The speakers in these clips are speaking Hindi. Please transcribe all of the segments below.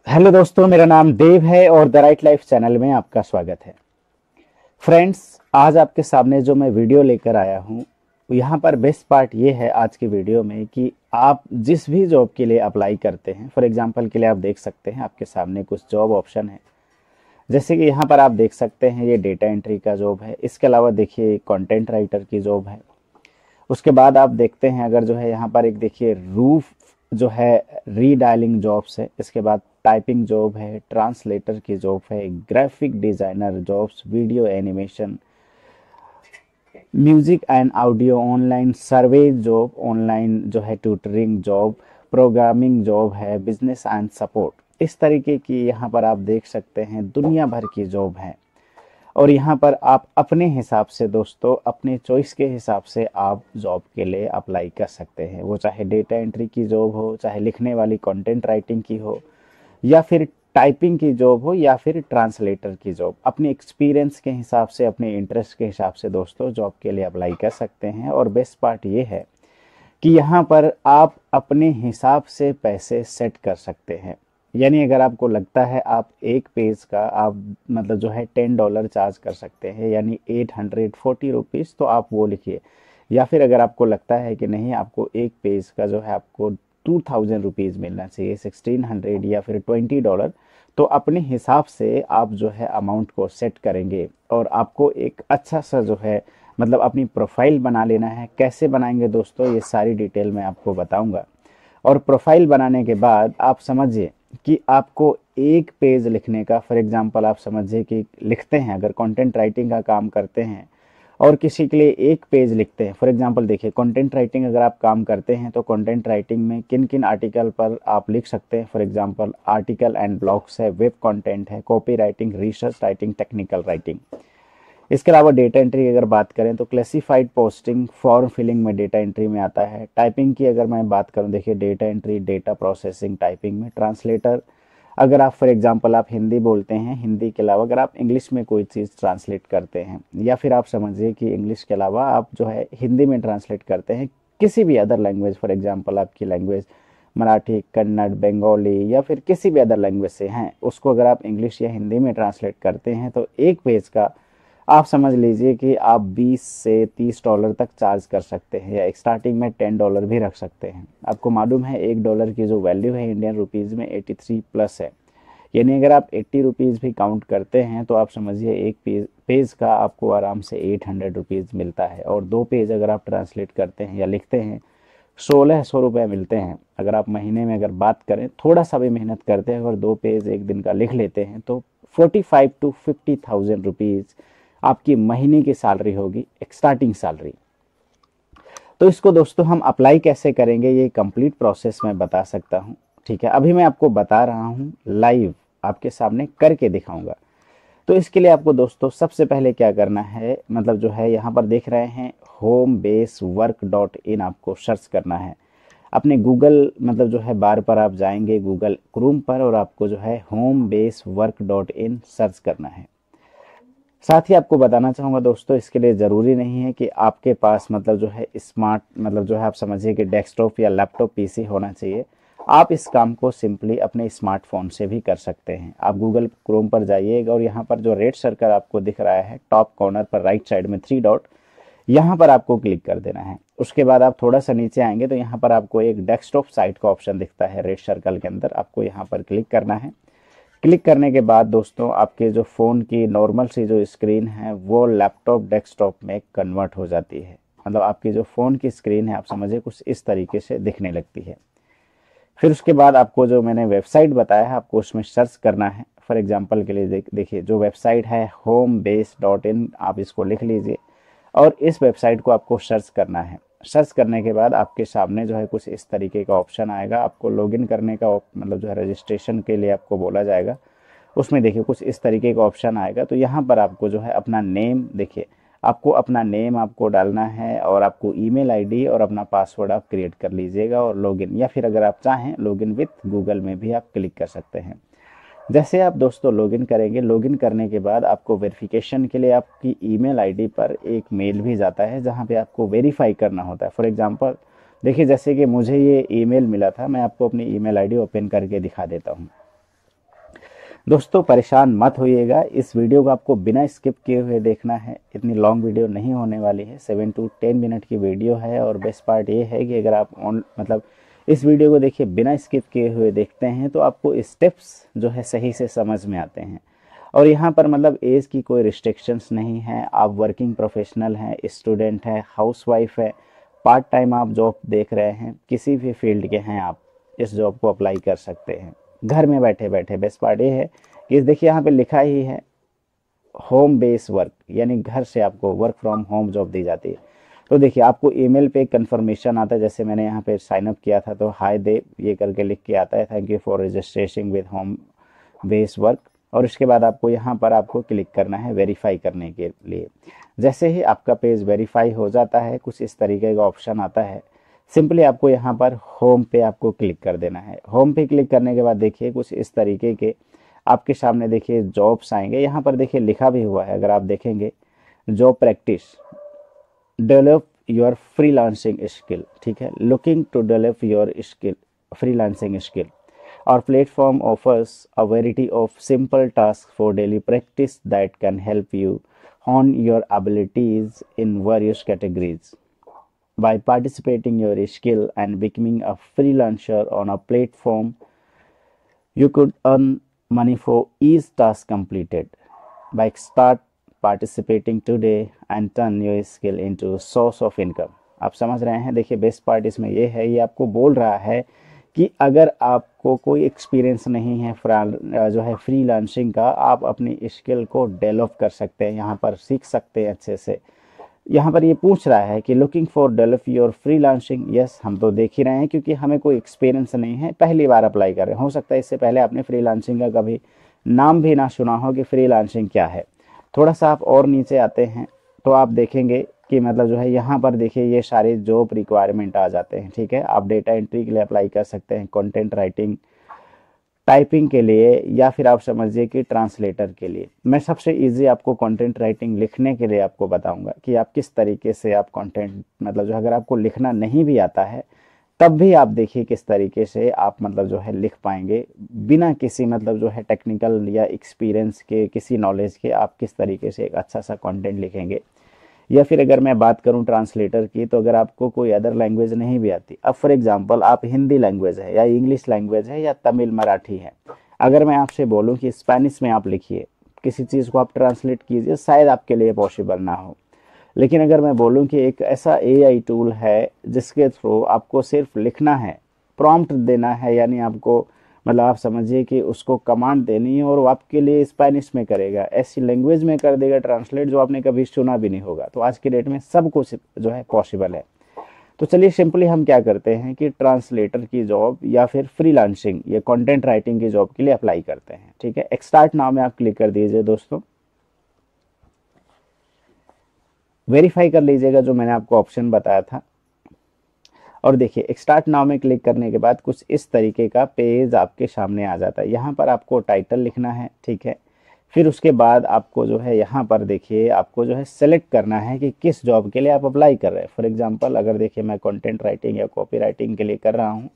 हेलो दोस्तों, मेरा नाम देव है और द राइट लाइफ चैनल में आपका स्वागत है। फ्रेंड्स, आज आपके सामने जो मैं वीडियो लेकर आया हूँ, यहाँ पर बेस्ट पार्ट ये है आज की वीडियो में कि आप जिस भी जॉब के लिए अप्लाई करते हैं, फॉर एग्जांपल के लिए आप देख सकते हैं आपके सामने कुछ जॉब ऑप्शन है। जैसे कि यहाँ पर आप देख सकते हैं ये डेटा एंट्री का जॉब है। इसके अलावा देखिए कंटेंट राइटर की जॉब है। उसके बाद आप देखते हैं अगर जो है यहाँ पर एक देखिए रूफ जो है रीडायलिंग जॉब्स है। इसके बाद टाइपिंग जॉब है, ट्रांसलेटर की जॉब है, graphic designer jobs, video animation, music and audio, online survey job, online जो है ट्यूटरिंग जॉब, प्रोग्रामिंग जॉब है, बिजनेस एंड सपोर्ट। इस तरीके की यहाँ पर आप देख सकते हैं दुनिया भर की जॉब है। और यहाँ पर आप अपने हिसाब से दोस्तों, अपने चॉइस के हिसाब से आप जॉब के लिए अप्लाई कर सकते हैं। वो चाहे डेटा एंट्री की जॉब हो, चाहे लिखने वाली कंटेंट राइटिंग की हो, या फिर टाइपिंग की जॉब हो, या फिर ट्रांसलेटर की जॉब। अपने एक्सपीरियंस के हिसाब से, अपने इंटरेस्ट के हिसाब से दोस्तों जॉब के लिए अप्लाई कर सकते हैं। और बेस्ट पार्ट ये है कि यहाँ पर आप अपने हिसाब से पैसे सेट कर सकते हैं। यानी अगर आपको लगता है आप एक पेज का आप मतलब जो है $10 चार्ज कर सकते हैं, यानी 840 रुपीज़, तो आप वो लिखिए। या फिर अगर आपको लगता है कि नहीं, आपको एक पेज का जो है आपको 2000 रुपीज़ मिलना चाहिए, 1600 या फिर $20, तो अपने हिसाब से आप जो है अमाउंट को सेट करेंगे। और आपको एक अच्छा सा जो है मतलब अपनी प्रोफाइल बना लेना है। कैसे बनाएंगे दोस्तों, ये सारी डिटेल मैं आपको बताऊंगा। और प्रोफाइल बनाने के बाद आप समझिए कि आपको एक पेज लिखने का, फॉर एग्जांपल आप समझिए कि लिखते हैं, अगर कंटेंट राइटिंग का काम करते हैं और किसी के लिए एक पेज लिखते हैं। फॉर एग्जांपल देखिए, कंटेंट राइटिंग अगर आप काम करते हैं तो कंटेंट राइटिंग में किन किन आर्टिकल पर आप लिख सकते हैं। For example article and blogs है, वेब कंटेंट है, copy writing, research writing, technical writing. इसके अलावा डेटा एंट्री की अगर बात करें तो क्लासिफाइड पोस्टिंग, फॉर्म फिलिंग में डेटा एंट्री में आता है। टाइपिंग की अगर मैं बात करूं, देखिए data entry, data processing typing में। ट्रांसलेटर, अगर आप फॉर एग्जांपल आप हिंदी बोलते हैं, हिंदी के अलावा अगर आप इंग्लिश में कोई चीज़ ट्रांसलेट करते हैं, या फिर आप समझिए कि इंग्लिश के अलावा आप जो है हिंदी में ट्रांसलेट करते हैं किसी भी अदर लैंग्वेज, फॉर एग्जांपल आपकी लैंग्वेज मराठी, कन्नड़, बंगाली या फिर किसी भी अदर लैंग्वेज से हैं, उसको अगर आप इंग्लिश या हिंदी में ट्रांसलेट करते हैं तो एक पेज का आप समझ लीजिए कि आप 20 से $30 तक चार्ज कर सकते हैं, या स्टार्टिंग में $10 भी रख सकते हैं। आपको मालूम है $1 की जो वैल्यू है इंडियन रुपीज़ में 83 प्लस है। यानी अगर आप 80 रुपीज़ भी काउंट करते हैं तो आप समझिए एक पेज का आपको आराम से 800 रुपीज़ मिलता है। और दो पेज अगर आप ट्रांसलेट करते हैं या लिखते हैं, 1600 रुपये मिलते हैं। अगर आप महीने में अगर बात करें, थोड़ा सा भी मेहनत करते हैं, अगर दो पेज एक दिन का लिख लेते हैं तो 45 to 50,000 रुपीज़ आपकी महीने की सैलरी होगी, एक स्टार्टिंग सैलरी। तो इसको दोस्तों हम अप्लाई कैसे करेंगे, ये कंप्लीट प्रोसेस मैं बता सकता हूँ। ठीक है, अभी मैं आपको बता रहा हूँ, लाइव आपके सामने करके दिखाऊंगा। तो इसके लिए आपको दोस्तों सबसे पहले क्या करना है, मतलब जो है यहाँ पर देख रहे हैं homebasework.in, आपको सर्च करना है अपने गूगल मतलब जो है बार पर आप जाएंगे गूगल क्रोम पर, और आपको जो है homebasework.in सर्च करना है। साथ ही आपको बताना चाहूँगा दोस्तों, इसके लिए ज़रूरी नहीं है कि आपके पास मतलब जो है स्मार्ट मतलब जो है आप समझिए कि डेस्कटॉप या लैपटॉप पीसी होना चाहिए। आप इस काम को सिंपली अपने स्मार्टफोन से भी कर सकते हैं। आप गूगल क्रोम पर जाइएगा और यहाँ पर जो रेड सर्कल आपको दिख रहा है टॉप कॉर्नर पर राइट साइड में 3 डॉट, यहाँ पर आपको क्लिक कर देना है। उसके बाद आप थोड़ा सा नीचे आएंगे तो यहाँ पर आपको एक डेस्कटॉप साइट का ऑप्शन दिखता है रेड सर्कल के अंदर, आपको यहाँ पर क्लिक करना है। क्लिक करने के बाद दोस्तों आपके जो फ़ोन की नॉर्मल सी जो स्क्रीन है वो लैपटॉप डेस्कटॉप में कन्वर्ट हो जाती है। मतलब आपकी जो फ़ोन की स्क्रीन है आप समझिए कुछ इस तरीके से दिखने लगती है। फिर उसके बाद आपको जो मैंने वेबसाइट बताया है आपको उसमें सर्च करना है। फॉर एग्जांपल के लिए देखिए जो वेबसाइट है homebase.in, आप इसको लिख लीजिए और इस वेबसाइट को आपको सर्च करना है। सर्च करने के बाद आपके सामने जो है कुछ इस तरीके का ऑप्शन आएगा। आपको लॉगिन करने का मतलब जो है रजिस्ट्रेशन के लिए आपको बोला जाएगा। उसमें देखिए कुछ इस तरीके का ऑप्शन आएगा। तो यहाँ पर आपको जो है अपना नेम, देखिए आपको अपना नेम आपको डालना है और आपको ईमेल आईडी और अपना पासवर्ड आप क्रिएट कर लीजिएगा और लॉगिन, या फिर अगर आप चाहें लॉगिन विथ गूगल में भी आप क्लिक कर सकते हैं। जैसे आप दोस्तों लॉगिन करेंगे, लॉगिन करने के बाद आपको वेरिफिकेशन के लिए आपकी ईमेल आईडी पर एक मेल भी जाता है जहां पे आपको वेरीफाई करना होता है। फॉर एग्जांपल देखिए जैसे कि मुझे ये ईमेल मिला था, मैं आपको अपनी ईमेल आईडी ओपन करके दिखा देता हूं। दोस्तों परेशान मत होइएगा, इस वीडियो को आपको बिना स्किप किए हुए देखना है। इतनी लॉन्ग वीडियो नहीं होने वाली है, 7 to 10 मिनट की वीडियो है। और बेस्ट पार्ट ये है कि अगर आप इस वीडियो को देखिए बिना स्किप किए हुए देखते हैं तो आपको स्टेप्स जो है सही से समझ में आते हैं। और यहाँ पर एज की कोई रिस्ट्रिक्शंस नहीं है। आप वर्किंग प्रोफेशनल हैं, स्टूडेंट हैं, हाउसवाइफ है, पार्ट टाइम आप जॉब देख रहे हैं, किसी भी फील्ड के हैं, आप इस जॉब को अप्लाई कर सकते हैं घर में बैठे बैठे। बेस्ट पार्ट ये है कि देखिए यहाँ पे लिखा ही है होम बेस वर्क, यानी घर से आपको वर्क फ्रॉम होम जॉब दी जाती है। तो देखिए आपको ईमेल पे कंफर्मेशन आता है, जैसे मैंने यहाँ पे साइन अप किया था तो हाय देव ये करके लिख के आता है, thank you for registration with home base work. और उसके बाद आपको यहाँ पर आपको क्लिक करना है वेरीफाई करने के लिए। जैसे ही आपका पेज वेरीफाई हो जाता है कुछ इस तरीके का ऑप्शन आता है। सिंपली आपको यहाँ पर होम पे आपको क्लिक कर देना है। होम पे क्लिक करने के बाद देखिए कुछ इस तरीके के आपके सामने देखिए जॉब्स आएंगे। यहाँ पर देखिए लिखा भी हुआ है, अगर आप देखेंगे job practice, develop your freelancing skill, ठीक है, looking to develop your skill freelancing skill. Our platform offers a variety of simple tasks for daily practice that can help you hone your abilities in various categories. By participating your skill and becoming a freelancer on a platform, you could earn money for each task completed. By start participating today and turn your skill into source of income. आप समझ रहे हैं। देखिए बेस्ट पार्ट इसमें ये है, ये आपको बोल रहा है कि अगर आपको कोई एक्सपीरियंस नहीं है जो है फ्रीलांसिंग का, आप अपनी स्किल को डेवलप कर सकते हैं, यहाँ पर सीख सकते हैं अच्छे से। यहाँ पर ये पूछ रहा है कि looking for develop your freelancing. Yes, हम तो देख ही रहे हैं क्योंकि हमें कोई एक्सपीरियंस नहीं है, पहली बार अप्लाई कर रहे हैं। हो सकता है इससे पहले आपने फ्रीलांसिंग का कभी नाम भी ना सुना हो कि फ्रीलांसिंग क्या है। थोड़ा सा आप और नीचे आते हैं तो आप देखेंगे कि जो है यहाँ पर देखिए ये सारे जॉब रिक्वायरमेंट आ जाते हैं, ठीक है। आप डेटा एंट्री के लिए अप्लाई कर सकते हैं, कंटेंट राइटिंग टाइपिंग के लिए, या फिर आप समझिए कि ट्रांसलेटर के लिए। मैं सबसे इजी आपको कंटेंट राइटिंग लिखने के लिए आपको बताऊंगा कि आप किस तरीके से आप कंटेंट जो अगर आपको लिखना नहीं भी आता है तब भी आप देखिए किस तरीके से आप जो है लिख पाएंगे बिना किसी जो है टेक्निकल या एक्सपीरियंस के, किसी नॉलेज के, आप किस तरीके से एक अच्छा सा कंटेंट लिखेंगे। या फिर अगर मैं बात करूं ट्रांसलेटर की, तो अगर आपको कोई अदर लैंग्वेज नहीं भी आती, अब फॉर एग्जांपल आप हिंदी लैंग्वेज है या इंग्लिश लैंग्वेज है या तमिल मराठी है, अगर मैं आपसे बोलूं कि स्पेनिश में आप लिखिए, किसी चीज़ को आप ट्रांसलेट कीजिए, शायद आपके लिए पॉसिबल ना हो। लेकिन अगर मैं बोलूं कि एक ऐसा AI टूल है जिसके थ्रू आपको सिर्फ लिखना है, प्रॉम्प्ट देना है, यानी आपको आप समझिए कि उसको कमांड देनी है और वो आपके लिए स्पेनिश में करेगा, ऐसी लैंग्वेज में कर देगा ट्रांसलेट जो आपने कभी सुना भी नहीं होगा। तो आज के डेट में सब कुछ जो है पॉसिबल है। तो चलिए सिंपली हम क्या करते हैं कि ट्रांसलेटर की जॉब या फिर फ्रीलांसिंग या कंटेंट राइटिंग की जॉब के लिए अप्लाई करते हैं, ठीक है। स्टार्ट नाउ में आप क्लिक कर दीजिए दोस्तों, वेरीफाई कर लीजिएगा जो मैंने आपको ऑप्शन बताया था। और देखिए स्टार्ट नाउ में क्लिक करने के बाद कुछ इस तरीके का पेज आपके सामने आ जाता है। यहाँ पर आपको टाइटल लिखना है, ठीक है। फिर उसके बाद आपको जो है यहाँ पर देखिए आपको जो है सेलेक्ट करना है कि किस जॉब के लिए आप अप्लाई कर रहे हैं। फॉर एग्जांपल अगर देखिए मैं कंटेंट राइटिंग या कॉपी राइटिंग के लिए कर रहा हूँ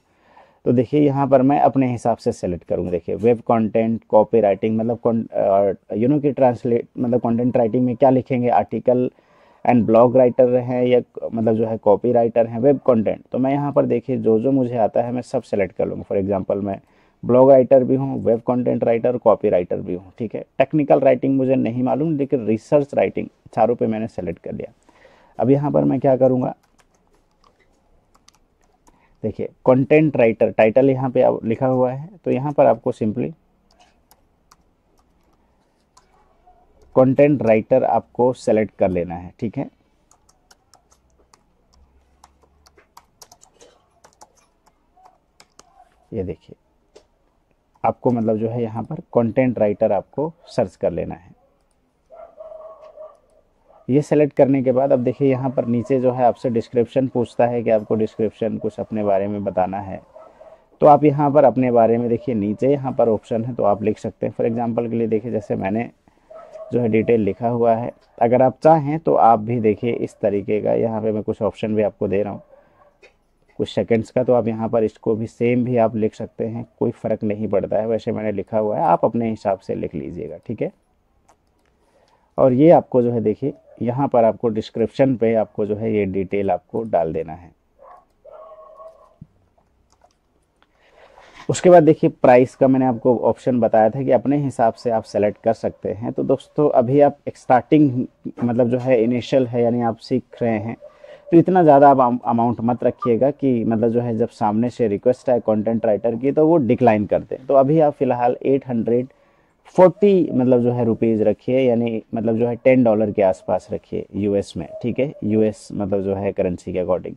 तो देखिए यहाँ पर मैं अपने हिसाब से सेलेक्ट करूँगा। देखिए वेब कंटेंट, कॉपी राइटिंग कि ट्रांसलेट कंटेंट राइटिंग में क्या लिखेंगे, आर्टिकल एंड ब्लॉग राइटर हैं या जो है कॉपी राइटर हैं, वेब कंटेंट। तो मैं यहाँ पर देखिए जो जो मुझे आता है मैं सब सेलेक्ट कर लूँगा। फॉर एग्जांपल मैं ब्लॉग राइटर भी हूँ, web content writer, copy writer भी हूँ, ठीक है। टेक्निकल राइटिंग मुझे नहीं मालूम, लेकिन रिसर्च राइटिंग चारों पे मैंने सेलेक्ट कर लिया। अब यहाँ पर मैं क्या करूँगा, देखिए कंटेंट राइटर टाइटल यहाँ पे लिखा हुआ है, तो यहाँ पर आपको सिंपली कंटेंट राइटर आपको सेलेक्ट कर लेना है, ठीक है। ये देखिए आपको जो है यहाँ पर कंटेंट राइटर आपको सर्च कर लेना है। ये सेलेक्ट करने के बाद अब देखिए यहाँ पर नीचे जो है आपसे डिस्क्रिप्शन पूछता है कि आपको डिस्क्रिप्शन कुछ अपने बारे में बताना है। तो आप यहाँ पर अपने बारे में देखिए नीचे यहाँ पर ऑप्शन है तो आप लिख सकते हैं। फॉर एग्जांपल के लिए देखिए जैसे मैंने जो है डिटेल लिखा हुआ है, अगर आप चाहें तो आप भी देखिए इस तरीके का यहाँ पे मैं कुछ ऑप्शन भी आपको दे रहा हूँ। कुछ सेकंड्स का, तो आप यहाँ पर इसको भी सेम भी आप लिख सकते हैं, कोई फ़र्क नहीं पड़ता है। वैसे मैंने लिखा हुआ है, आप अपने हिसाब से लिख लीजिएगा, ठीक है। और ये आपको जो है देखिए यहाँ पर आपको डिस्क्रिप्शन पे आपको जो है ये डिटेल आपको डाल देना है। उसके बाद देखिए प्राइस का मैंने आपको ऑप्शन बताया था कि अपने हिसाब से आप सेलेक्ट कर सकते हैं। तो दोस्तों अभी आप स्टार्टिंग मतलब जो है इनिशियल है, यानी आप सीख रहे हैं, तो इतना ज़्यादा आप अमाउंट मत रखिएगा कि मतलब जो है जब सामने से रिक्वेस्ट आए कंटेंट राइटर की तो वो डिक्लाइन कर दें। तो अभी आप फ़िलहाल 840 मतलब जो है रुपीज़ रखिए, यानी मतलब जो है $10 के आसपास रखिए यूएस में, ठीक है, यूएस मतलब जो है करेंसी के अकॉर्डिंग।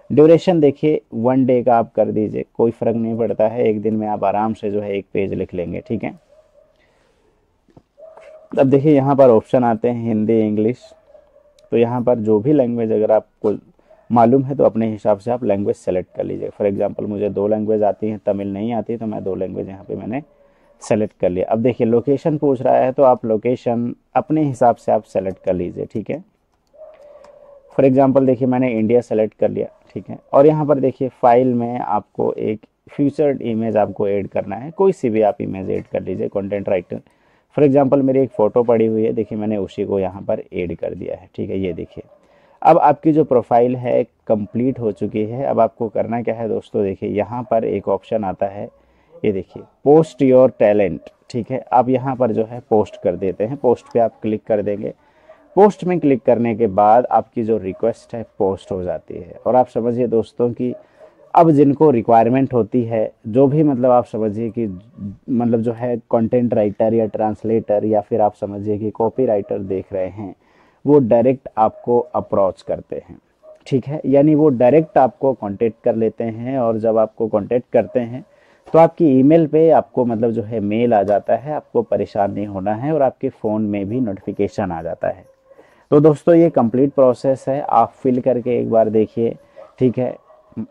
ड्यूरेशन देखिए 1 डे का आप कर दीजिए, कोई फ़र्क नहीं पड़ता है, एक दिन में आप आराम से जो है एक पेज लिख लेंगे, ठीक है। अब देखिए यहाँ पर ऑप्शन आते हैं हिंदी, इंग्लिश। तो यहाँ पर जो भी लैंग्वेज अगर आपको मालूम है तो अपने हिसाब से आप लैंग्वेज सेलेक्ट कर लीजिए। फॉर एग्जांपल मुझे 2 लैंग्वेज आती हैं, तमिल नहीं आती, तो मैं 2 लैंग्वेज यहाँ पे मैंने सेलेक्ट कर लिया। अब देखिए लोकेशन पूछ रहा है, तो आप लोकेशन अपने हिसाब से आप सेलेक्ट कर लीजिए, ठीक है। फॉर एग्जांपल देखिए मैंने इंडिया सेलेक्ट कर लिया, ठीक है। और यहाँ पर देखिए फाइल में आपको एक फ्यूचर्ड इमेज आपको ऐड करना है, कोई सी भी आप इमेज ऐड कर लीजिए कंटेंट राइटर। फॉर एग्जांपल मेरी एक फ़ोटो पड़ी हुई है, देखिए मैंने उसी को यहाँ पर ऐड कर दिया है, ठीक है। ये देखिए अब आपकी जो प्रोफाइल है कंप्लीट हो चुकी है। अब आपको करना क्या है दोस्तों, देखिए यहाँ पर एक ऑप्शन आता है, ये देखिए पोस्ट योर टैलेंट, ठीक है। आप यहाँ पर जो है पोस्ट कर देते हैं, पोस्ट पे आप क्लिक कर देंगे। पोस्ट में क्लिक करने के बाद आपकी जो रिक्वेस्ट है पोस्ट हो जाती है। और आप समझिए दोस्तों कि अब जिनको रिक्वायरमेंट होती है, जो भी मतलब आप समझिए कि मतलब जो है कंटेंट राइटर या ट्रांसलेटर या फिर आप समझिए कि कॉपी राइटर देख रहे हैं, वो डायरेक्ट आपको अप्रोच करते हैं, ठीक है। यानी वो डायरेक्ट आपको कांटेक्ट कर लेते हैं, और जब आपको कांटेक्ट करते हैं तो आपकी ईमेल पे आपको मतलब जो है मेल आ जाता है, आपको परेशान नहीं होना है, और आपके फ़ोन में भी नोटिफिकेशन आ जाता है। तो दोस्तों ये कंप्लीट प्रोसेस है, आप फिल करके एक बार देखिए, ठीक है।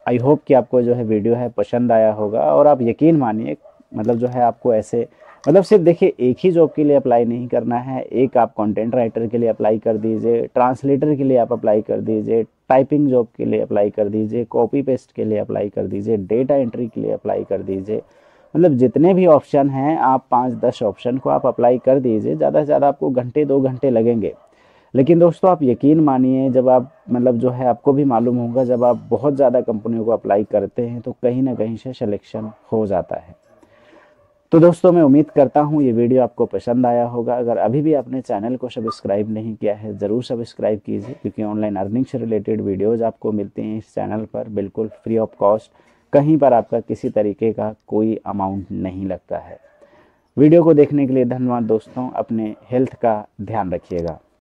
आई होप कि आपको जो है वीडियो है पसंद आया होगा। और आप यकीन मानिए मतलब जो है आपको ऐसे मतलब सिर्फ देखिए एक ही जॉब के लिए अप्लाई नहीं करना है, एक आप कंटेंट राइटर के लिए अप्लाई कर दीजिए, ट्रांसलेटर के लिए आप अप्लाई कर दीजिए, टाइपिंग जॉब के लिए अप्लाई कर दीजिए, कॉपी पेस्ट के लिए अप्लाई कर दीजिए, डेटा एंट्री के लिए अप्लाई कर दीजिए। मतलब जितने भी ऑप्शन हैं आप 5-10 ऑप्शन को आप अप्लाई कर दीजिए। ज़्यादा से ज़्यादा आपको घंटे 2 घंटे लगेंगे। लेकिन दोस्तों आप यकीन मानिए जब आप मतलब जो है आपको भी मालूम होगा, जब आप बहुत ज़्यादा कंपनियों को अप्लाई करते हैं तो कहीं ना कहीं से सिलेक्शन हो जाता है। तो दोस्तों मैं उम्मीद करता हूँ ये वीडियो आपको पसंद आया होगा। अगर अभी भी आपने चैनल को सब्सक्राइब नहीं किया है ज़रूर सब्सक्राइब कीजिए, क्योंकि ऑनलाइन अर्निंग से रिलेटेड वीडियोज़ आपको मिलती हैं इस चैनल पर बिल्कुल फ्री ऑफ कॉस्ट। कहीं पर आपका किसी तरीके का कोई अमाउंट नहीं लगता है। वीडियो को देखने के लिए धन्यवाद दोस्तों। अपने हेल्थ का ध्यान रखिएगा।